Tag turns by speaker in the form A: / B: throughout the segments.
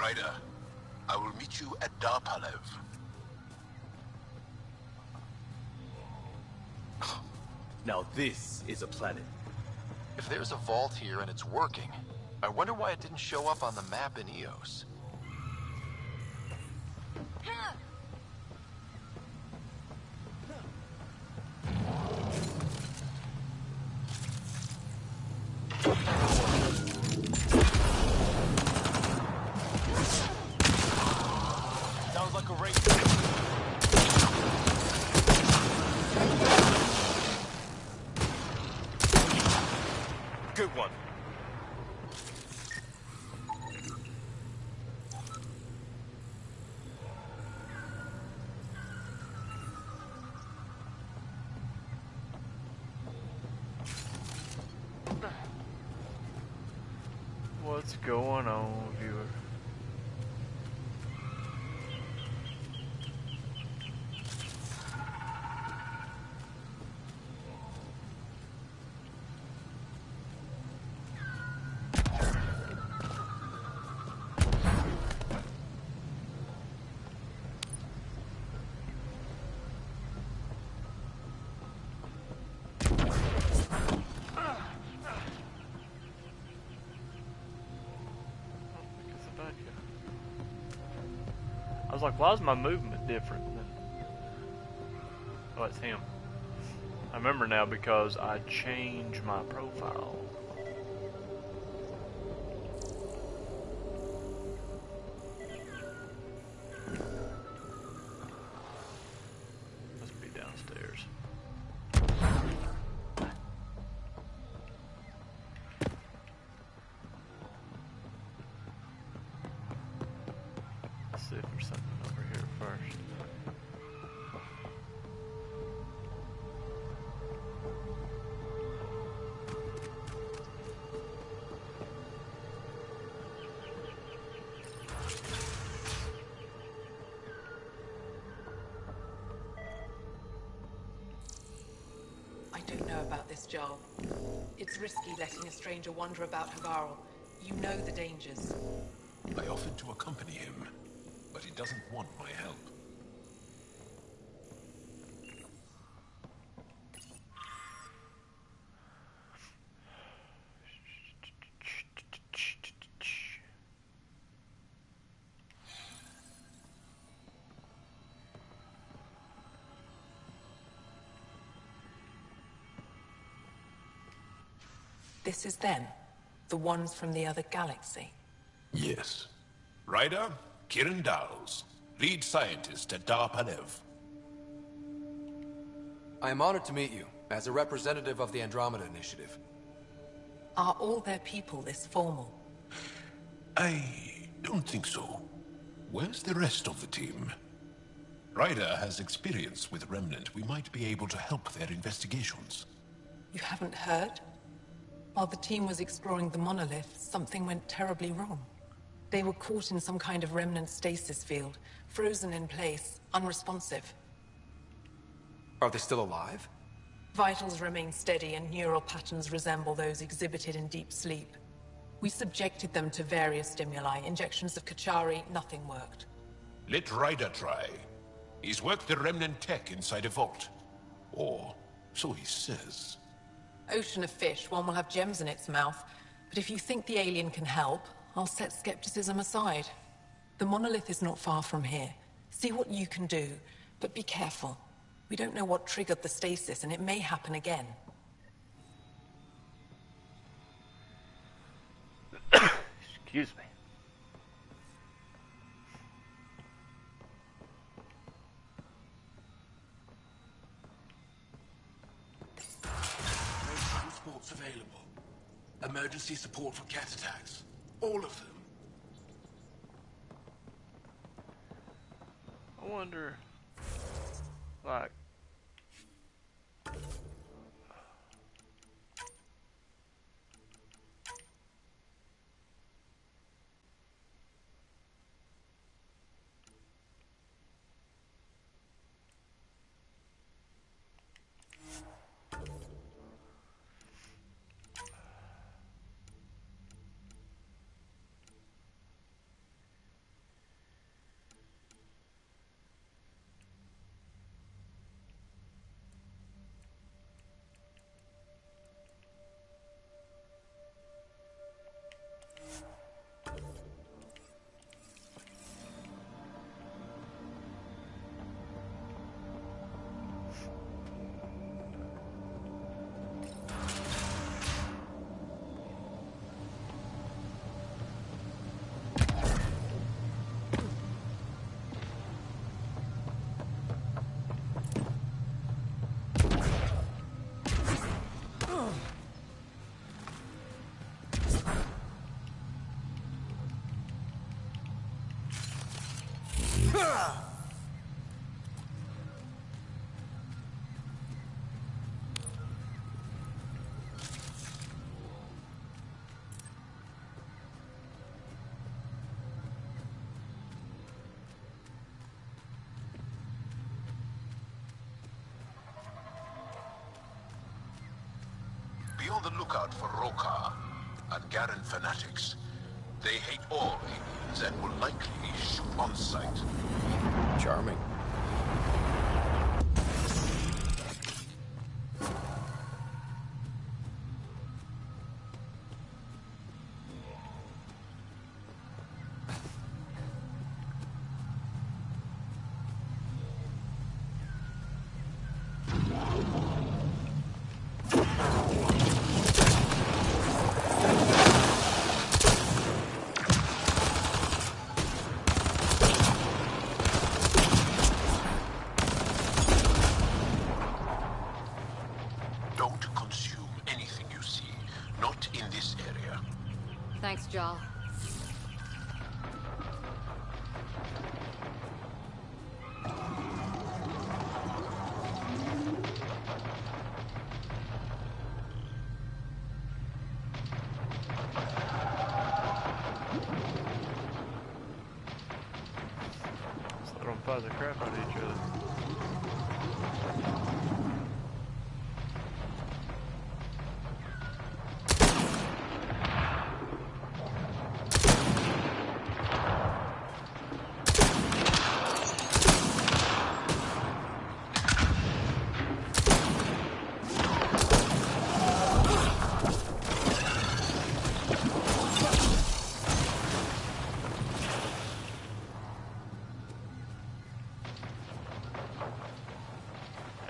A: Ryder, I will meet you at Darpalev.
B: Now this is a planet.
C: If there's a vault here and it's working, I wonder why it didn't show up on the map in EOS.
B: Sounds like a race. Good one.
D: What's going on, viewer? I was like, why is my movement different? Oh, it's him. I remember now because I changed my profile. Must be downstairs. Let's see if there's something over here first.
E: I don't know about this, Jarl. It's risky letting a stranger wander about Havarl. You know the dangers.
A: I offered to accompany him, but he doesn't want my help.
E: This is them, the ones from the other galaxy.
A: Yes. Ryder, Kiran Dowles, lead scientist at Darpalev.
C: I am honored to meet you, as a representative of the Andromeda Initiative.
E: Are all their people this formal?
A: I don't think so. Where's the rest of the team? Ryder has experience with Remnant. We might be able to help their investigations.
E: You haven't heard? While the team was exploring the monolith, something went terribly wrong. They were caught in some kind of remnant stasis field, frozen in place, unresponsive.
C: Are they still alive?
E: Vitals remain steady and neural patterns resemble those exhibited in deep sleep. We subjected them to various stimuli, injections of Kachari, nothing worked.
A: Let Ryder try. He's worked the remnant tech inside a vault. Or so he says.
E: Ocean of fish, one will have gems in its mouth. But if you think the alien can help, I'll set skepticism aside. The monolith is not far from here. See what you can do, but be careful. We don't know what triggered the stasis, and it may happen again.
D: Excuse me.
A: Transports available. Emergency support for cat attacks. All of them.
D: I wonder, like,
A: Be on the lookout for Rokar and Garen fanatics. They hate all aliens and will likely shoot on sight.
C: Charming.
A: Don't consume anything you see, not in this area.
F: Thanks, Jal.
D: Let's let them fight the crap out of each other.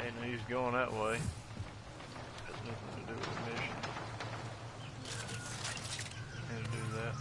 D: Ain't no use going that way. Has nothing to do with the mission. Had to do that.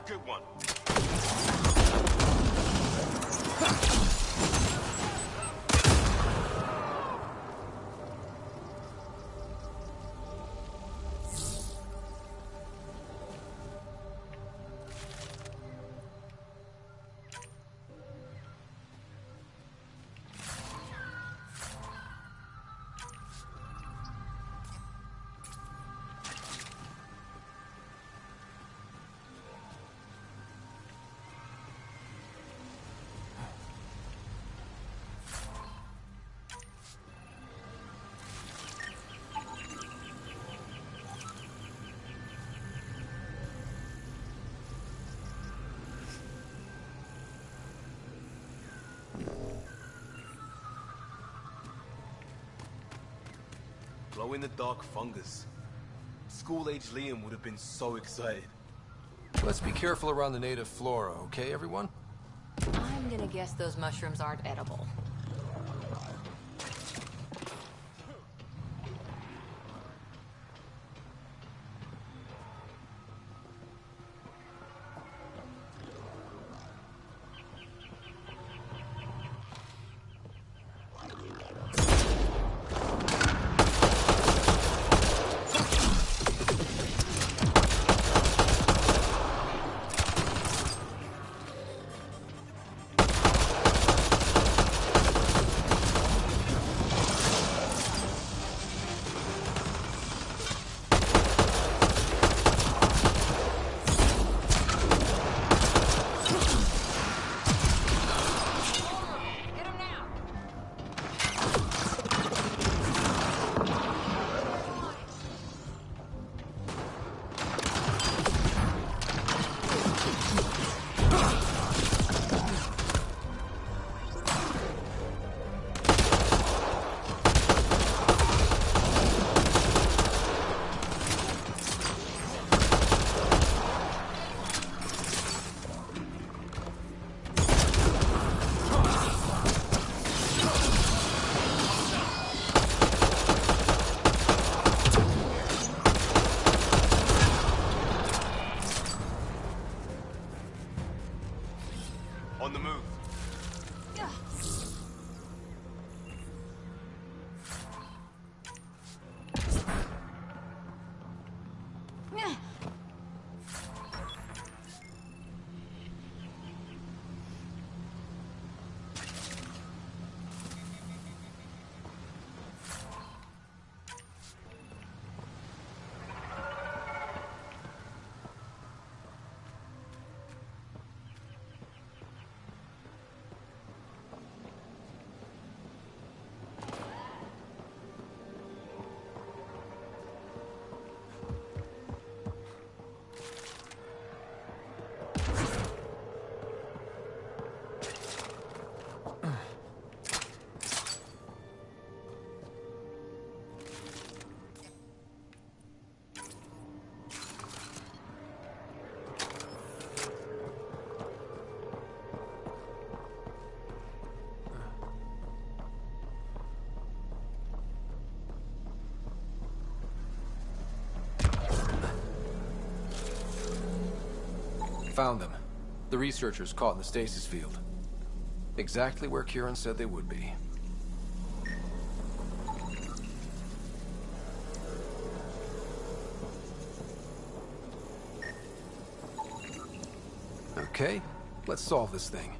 B: Good one. Glow-in-the-dark fungus. School-age Liam would have been so excited.
C: Let's be careful around the native flora, okay, everyone?
F: I'm gonna guess those mushrooms aren't edible.
B: On the move.
G: Found them. The researchers caught in the stasis field. Exactly where Kieran said they would be. Okay, let's solve this thing.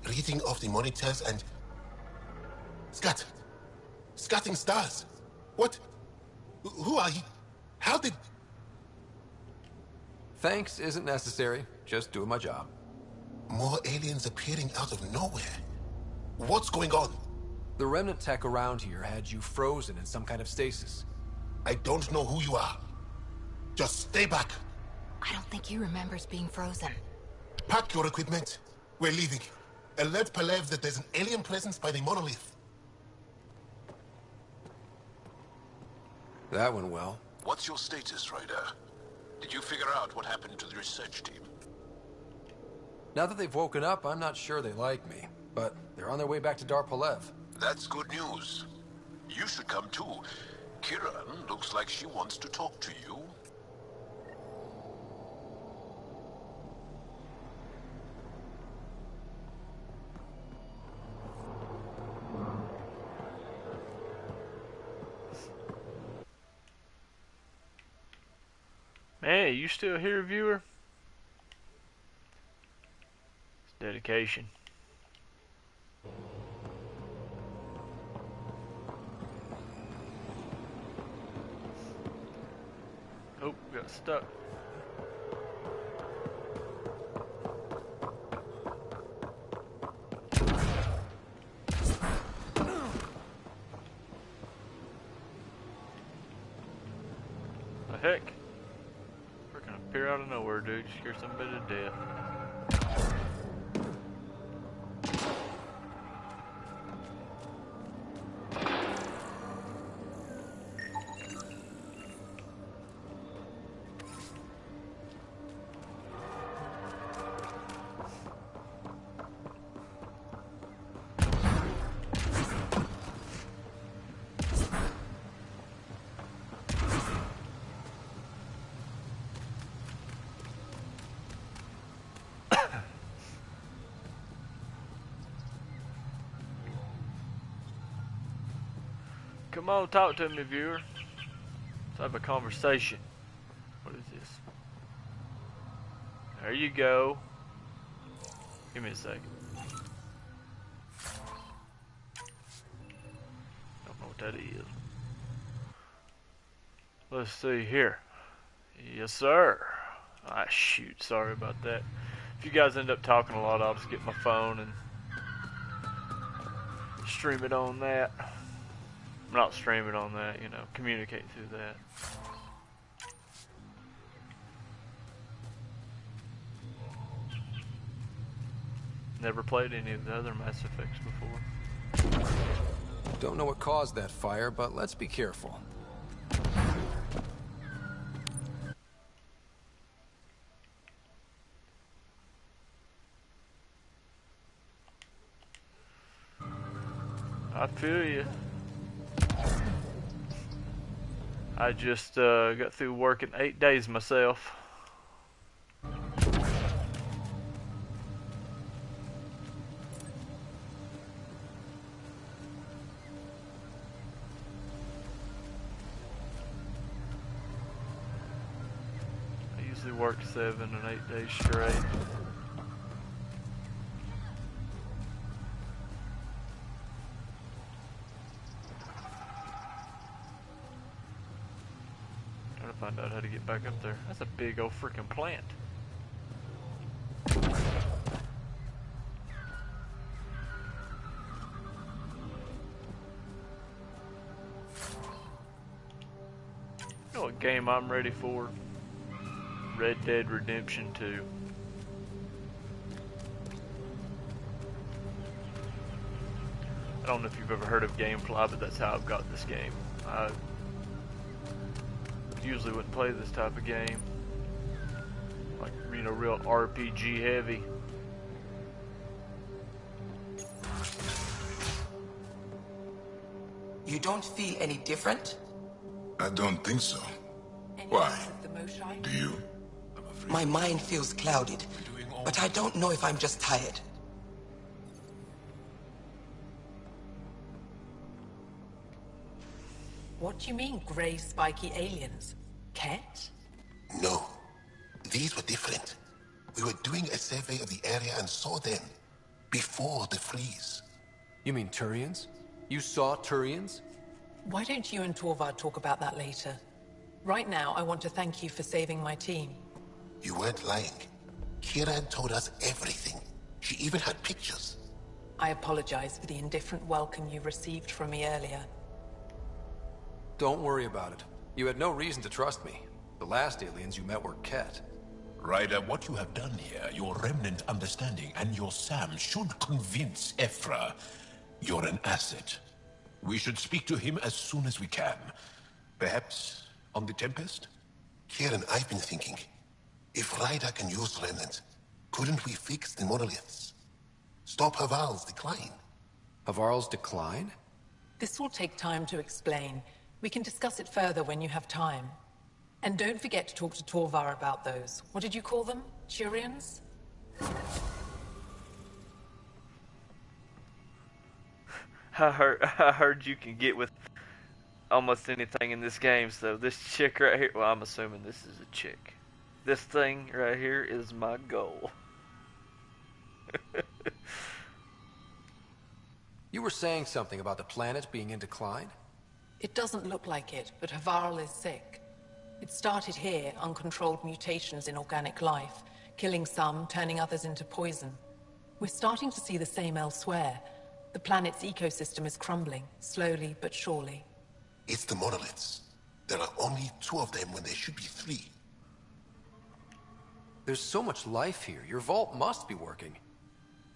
A: Reading of the monitors and... Scatting stars. What? Who are you? How did...
G: Thanks isn't necessary. Just doing my job.
A: More aliens appearing out of nowhere. What's going on?
G: The remnant tech around here had you frozen in some kind of stasis.
A: I don't know who you are. Just stay back.
F: I don't think he remembers being frozen.
A: Pack your equipment. We're leaving. Alert Palev that there's an alien presence by the monolith.
G: That went well.
A: What's your status, Ryder? Did you figure out what happened to the research team?
G: Now that they've woken up, I'm not sure they like me. But they're on their way back to Dar Palev.
A: That's good news. You should come too. Kiran looks like she wants to talk to you.
D: Hey, you still here, viewer? It's dedication. got stuck. The heck? Freaking appear out of nowhere, dude. You scared somebody to death. Come on, talk to me, viewer. Let's have a conversation. What is this? There you go. Give me a second. Don't know what that is. Let's see here. Yes, sir. Ah, shoot. Sorry about that. If you guys end up talking a lot, I'll just get my phone and stream it on that. Not stream it on that, you know, communicate through that. Never played any of the other Mass Effects before.
G: Don't know what caused that fire, but let's be careful.
D: I feel you. I just got through working 8 days myself. I usually work 7 and 8 days straight. Find out how to get back up there. That's a big old freaking plant. You know what game I'm ready for? Red Dead Redemption 2. I don't know if you've ever heard of Gamefly, but that's how I've got this game. I usually wouldn't play this type of game, like, you know, real RPG heavy.
H: You don't feel any different?
I: I don't think so. Why? Do you?
H: My mind feels clouded, but I don't know if I'm just tired.
E: What do you mean, grey spiky aliens? Ket?
A: No. These were different. We were doing a survey of the area and saw them. Before the freeze.
G: You mean Turians? You saw Turians?
E: Why don't you and Torvald talk about that later? Right now, I want to thank you for saving my team.
A: You weren't lying. Kiran told us everything. She even had pictures.
E: I apologize for the indifferent welcome you received from me earlier.
G: Don't worry about it. You had no reason to trust me. The last aliens you met were Ket.
A: Ryder, what you have done here, your remnant understanding and your Sam should convince Ephra you're an asset. We should speak to him as soon as we can. Perhaps on the Tempest? Kieran, I've been thinking. If Ryder can use remnant, couldn't we fix the monoliths? Stop Haval's decline?
G: Havarl's decline?
E: This will take time to explain. We can discuss it further when you have time. And don't forget to talk to Torvar about those. What did you call them? Turians?
D: I heard you can get with almost anything in this game, so this chick right here, well, I'm assuming this is a chick. This thing right here is my goal.
G: You were saying something about the planet being in decline?
E: It doesn't look like it, but Havarl is sick. It started here, uncontrolled mutations in organic life, killing some, turning others into poison. We're starting to see the same elsewhere. The planet's ecosystem is crumbling, slowly but surely.
A: It's the monoliths. There are only 2 of them when there should be 3.
G: There's so much life here. Your vault must be working.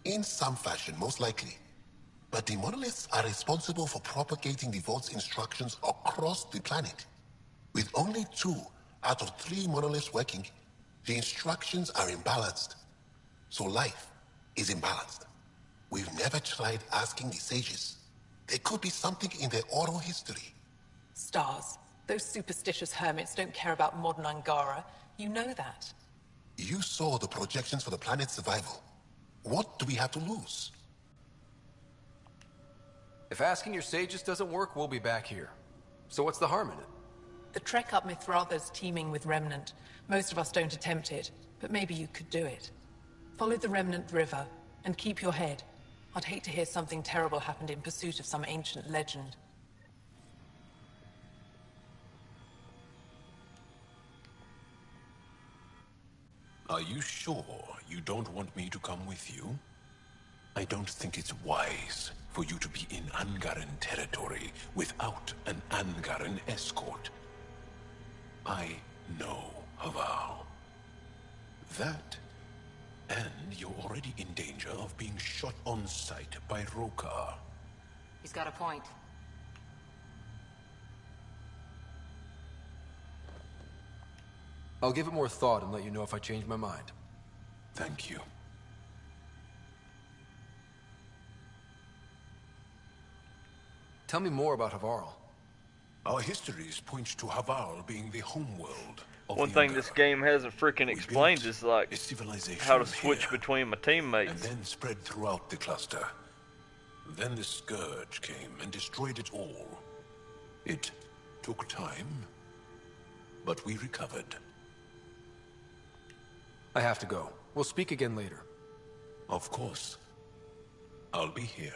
A: In some fashion, most likely. But the monoliths are responsible for propagating the vault's instructions across the planet. With only 2 out of 3 monoliths working, the instructions are imbalanced. So life is imbalanced. We've never tried asking the sages. There could be something in their oral history.
E: Stars. Those superstitious hermits don't care about modern Angara. You know that.
A: You saw the projections for the planet's survival. What do we have to lose?
G: If asking your sages doesn't work, we'll be back here. So what's the harm in it?
E: The trek up Mithratha's teeming with Remnant. Most of us don't attempt it, but maybe you could do it. Follow the Remnant River, and keep your head. I'd hate to hear something terrible happened in pursuit of some ancient legend.
A: Are you sure you don't want me to come with you? I don't think it's wise for you to be in Angaran territory without an Angaran escort. I know Haval. That, and you're already in danger of being shot on sight by Rokar.
F: He's got a point.
G: I'll give it more thought and let you know if I change my mind.
A: Thank you.
G: Tell me more about Havarl.
A: Our histories point to Haval being the homeworld of
D: One
A: the
D: thing
A: Angara.
D: this game hasn't freaking
A: We
D: explained
A: built
D: is like
A: a civilization
D: how to switch
A: here,
D: between my teammates.
A: and then spread throughout the cluster. Then the Scourge came and destroyed it all. It took time, but we recovered.
G: I have to go. We'll speak again later.
A: Of course. I'll be here.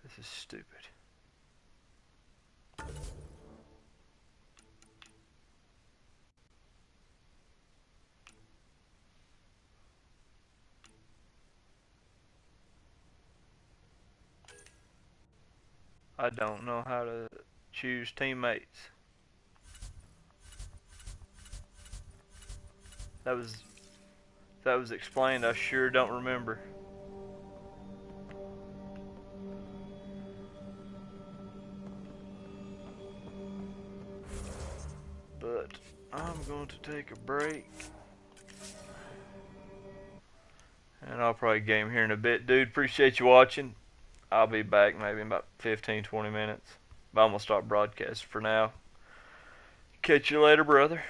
D: This is stupid. I don't know how to choose teammates. That was explained. I sure don't remember. But I'm going to take a break. And I'll probably game here in a bit. Dude, appreciate you watching. I'll be back maybe in about 15-20 minutes. But I'm going to stop broadcasting for now. Catch you later, brother.